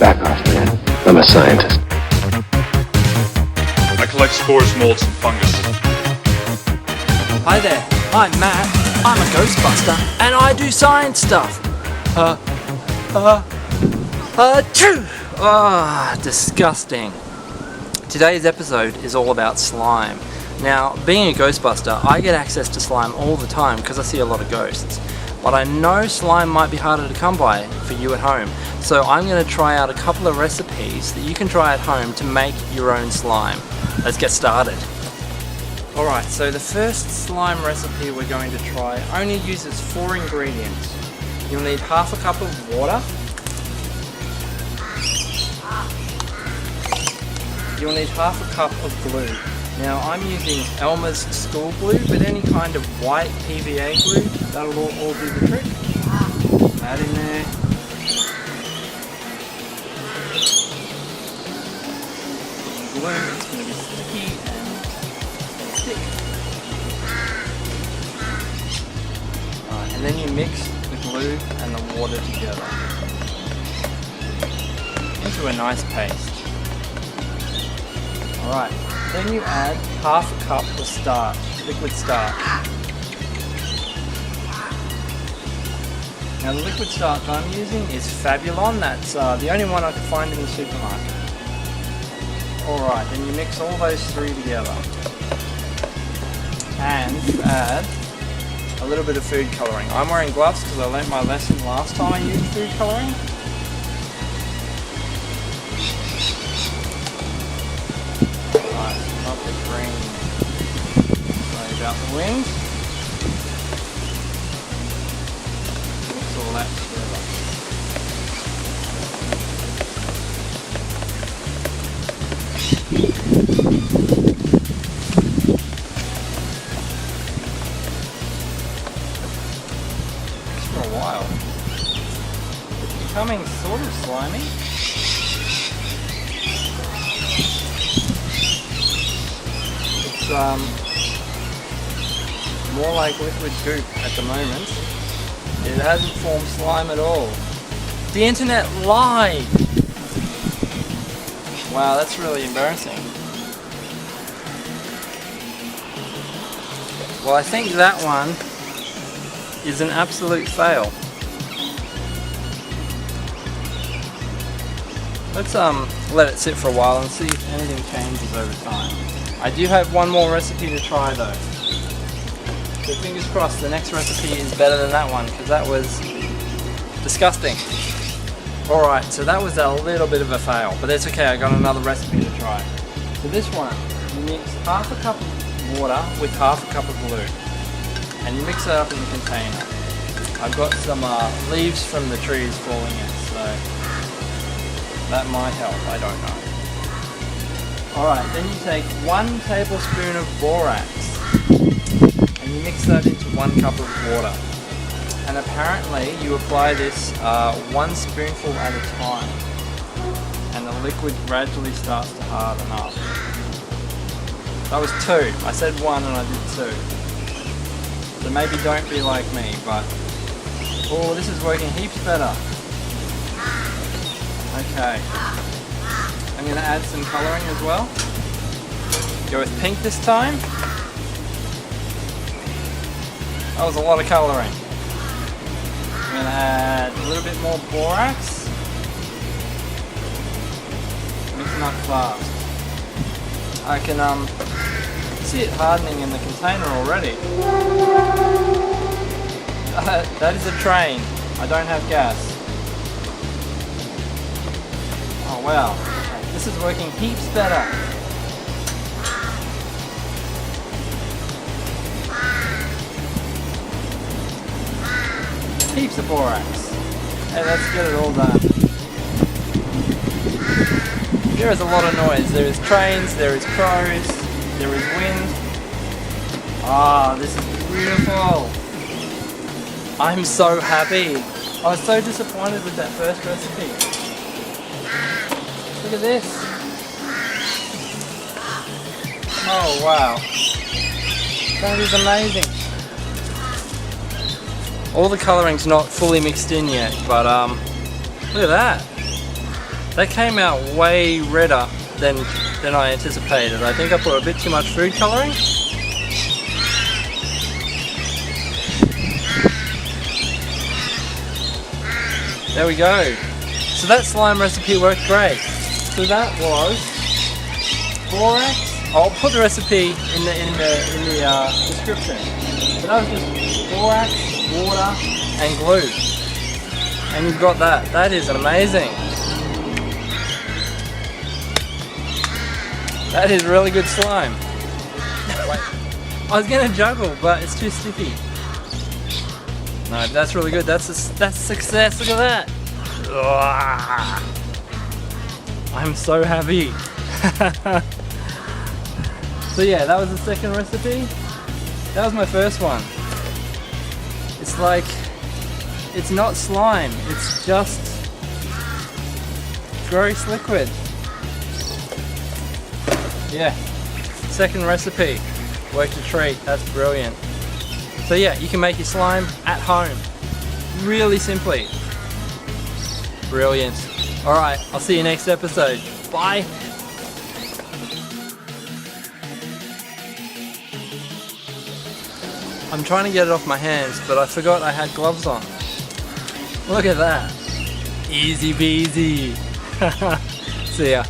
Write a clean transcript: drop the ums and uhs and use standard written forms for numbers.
Back off, man. I'm a scientist. I collect spores, molds, and fungus. Hi there, I'm Matt. I'm a Ghostbuster, and I do science stuff. Disgusting. Today's episode is all about slime. Now, being a Ghostbuster, I get access to slime all the time because I see a lot of ghosts. But I know slime might be harder to come by for you at home. So I'm going to try out a couple of recipes that you can try at home to make your own slime. Let's get started. Alright, so the first slime recipe we're going to try only uses 4 ingredients. You'll need half a cup of water. You'll need half a cup of glue. Now I'm using Elmer's school glue, but any kind of white PVA glue, that'll all do the trick. Add in there. Glue, it's going to be sticky and stick. Alright, and then you mix the glue and the water together into a nice paste. Alright, then you add half a cup of starch, liquid starch. Now the liquid starch I'm using is Fabulon, that's the only one I can find in the supermarket. Alright, then you mix all those 3 together. And you add a little bit of food colouring. I'm wearing gloves because I learnt my lesson last time I used food colouring. Not the green. Sorry about the wind. Mix all that together. Takes for a while. It's becoming sort of slimy. More like liquid goop at the moment. It hasn't formed slime at all. The internet lied! Wow, that's really embarrassing. Well, I think that one is an absolute fail. Let's let it sit for a while and see if anything changes over time. I do have one more recipe to try though. So fingers crossed the next recipe is better than that one, because that was disgusting. Alright, so that was a little bit of a fail, but that's okay, I got another recipe to try. So this one, you mix half a cup of water with half a cup of glue. And you mix it up in the container. I've got some leaves from the trees falling in, so that might help, I don't know. Alright, then you take 1 tablespoon of borax and you mix that into 1 cup of water. And apparently you apply this 1 spoonful at a time, and the liquid gradually starts to harden up. That was 2. I said 1 and I did 2. So maybe don't be like me, but oh, this is working heaps better. Okay. I'm going to add some colouring as well. Go with pink this time. That was a lot of colouring. I'm going to add a little bit more borax. Mixing up fast. I can see it hardening in the container already. That is a train. I don't have gas. Oh wow. This is working heaps better. Heaps of borax. Hey, let's get it all done. There is a lot of noise. There is trains, there is crows, there is wind. Ah, this is beautiful. I'm so happy. I was so disappointed with that first recipe. Look at this. Oh wow. That is amazing. All the colouring's not fully mixed in yet, but look at that. That came out way redder than I anticipated. I think I put a bit too much food coloring. There we go. So that slime recipe worked great. So that was borax. I'll put the recipe in the description. But that was just borax, water, and glue. And you've got that. That is amazing. That is really good slime. Wait. I was gonna juggle, but it's too sticky. No, that's really good. That's success. Look at that. Ugh. I'm so happy. So yeah, that was the second recipe. That was my first one. It's like, it's not slime. It's just gross liquid. Yeah, second recipe. Worked a treat. That's brilliant. So yeah, you can make your slime at home. Really simply. Brilliant. Alright, I'll see you next episode. Bye. I'm trying to get it off my hands, but I forgot I had gloves on. Look at that. Easy peasy. See ya.